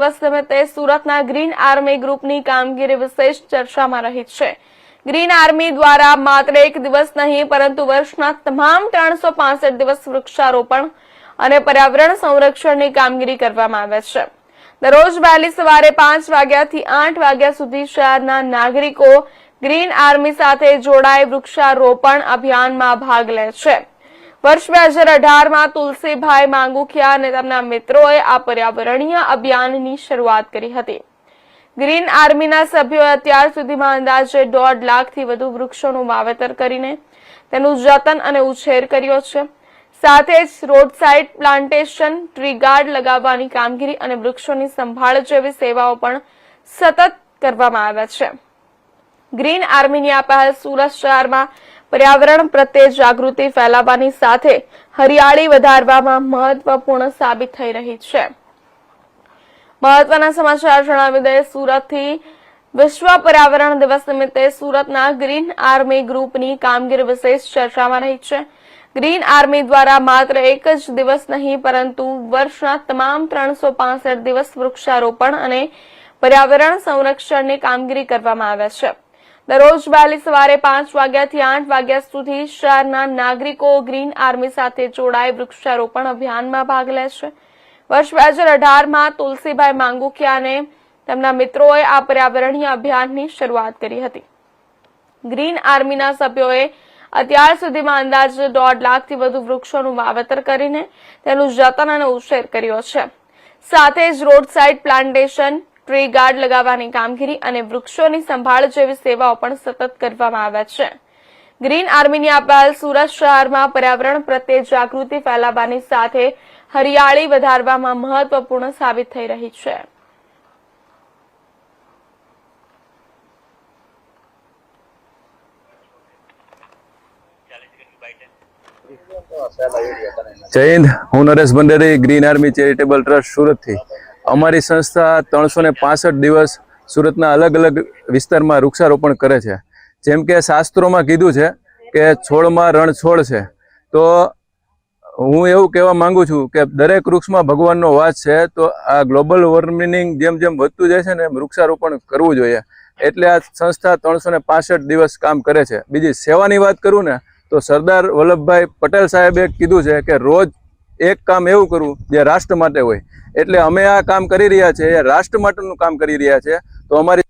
દિવસ નિમિત્તે સુરતના ગ્રીન આર્મી ગ્રુપની કામગીરી વિશેષ ચર્ચામાં રહી છે। ગ્રીન આર્મી દ્વારા માત્ર એક દિવસ નહીં પરંતુ વર્ષના તમામ 365 દિવસ વૃક્ષારોપણ અને પર્યાવરણ સંરક્ષણની કામગીરી કરવામાં આવે છે। દરરોજ વહેલી સવારે 5 વાગ્યાથી 8 વાગ્યા સુધી શહેરના નાગરિકો ગ્રીન આર્મી સાથે જોડાઈ વૃક્ષારોપણ અભિયાનમાં ભાગ લે છે। વર્ષ 2018માં તુલસીભાઈ માંગુકિયા અને તેમના મિત્રોએ આ પર્યાવરણીય અભિયાનની શરૂઆત કરી હતી। ગ્રીન આર્મીના સભ્યોએ અત્યાર સુધીમાં અંદાજે 1.5 લાખથી વધુ વૃક્ષોનું વાવેતર કરીને તેનું જતન અને ઉછેર કર્યો છે। સાથે જ road side plantation, tree guard લગાવવાની કામગીરી અને વૃક્ષોની સંભાળ જેવી સેવાઓ પણ સતત કરવામાં આવે છે। ગ્રીન આર્મીની આ પહેલ સુરત શહેરમાં પર્યાવરણ પ્રત્યે જાગૃતિ ફેલાવવાની સાથે હરિયાળી વધારવામાં મહત્વપૂર્ણ સાબિત થઈ રહી છે। મહત્વના સમાચાર જણાવી દઈએ સુરતથી વિશ્વ પર્યાવરણ દિવસ નિમિત્તે સુરતના ગ્રીન આર્મી ગ્રુપની કામગીરી વિશેષ ચર્ચામાં રહી છે। ગ્રીન આર્મી દ્વારા માત્ર એક જ દિવસ નહીં પરંતુ વર્ષના તમામ 365 દિવસ વૃક્ષારોપણ અને પર્યાવરણ સંરક્ષણની કામગીરી કરવામાં આવે છે। દરરોજ વહેલી સવારે 5 વાગ્યાથી 8 વાગ્યા સુધી શહેરના નાગરિકો ગ્રીન આર્મી સાથે જોડાઈ વૃક્ષારોપણ અભિયાનમાં ભાગ લે છે। વર્ષ 2018માં તુલસીભાઈ માંગુકિયા અને તેમના મિત્રોએ આ પર્યાવરણીય અભિયાનની શરૂઆત કરી હતી। ગ્રીન આર્મીના સભ્યોએ અત્યાર સુધીમાં અંદાજે 1.5 લાખથી વધુ વૃક્ષોનું વાવેતર કરીને તેનું જતન અને ઉછેર કર્યો છે। સાથે જ road side plantation, tree guard લગાવવાની કામગીરી અને વૃક્ષોની સંભાળ જેવી સેવાઓ પણ સતત કરવામાં આવે છે। ગ્રીન આર્મીની આ પહેલ સુરત શહેરમાં પર્યાવરણ પ્રત્યે જાગૃતિ ફેલાવવાની સાથે હરિયાળી વધારવામાં મહત્વપૂર્ણ સાબિત થઈ રહી છે। જય હિન્દ, હું Naresh Bhanderi, green army charitable trust સુરતથી। અમારી સંસ્થા 365 દિવસ સુરતના અલગ અલગ વિસ્તારમાં વૃક્ષારોપણ કરે છે। જેમ કે શાસ્ત્રોમાં કીધું છે કે છોડમાં રણ છોડ છે, તો હું એવું કહેવા માંગુ છું કે દરેક વૃક્ષમાં ભગવાનનો વાસ છે। તો આ ગ્લોબલ વોર્મિંગ જેમ જેમ વધતું જાય છે ને એમ વૃક્ષારોપણ કરવું જોઈએ, એટલે આ સંસ્થા 365 દિવસ કામ કરે છે। બીજી સેવાની વાત કરું ને તો સરદાર વલ્લભભાઈ પટેલ સાહેબે કીધું છે કે રોજ એક કામ એવું કરવું જે રાષ્ટ્ર માટે હોય, એટલે અમે આ કામ કરી રહ્યા છીએ, રાષ્ટ્ર માટેનું કામ કરી રહ્યા છીએ। તો અમારી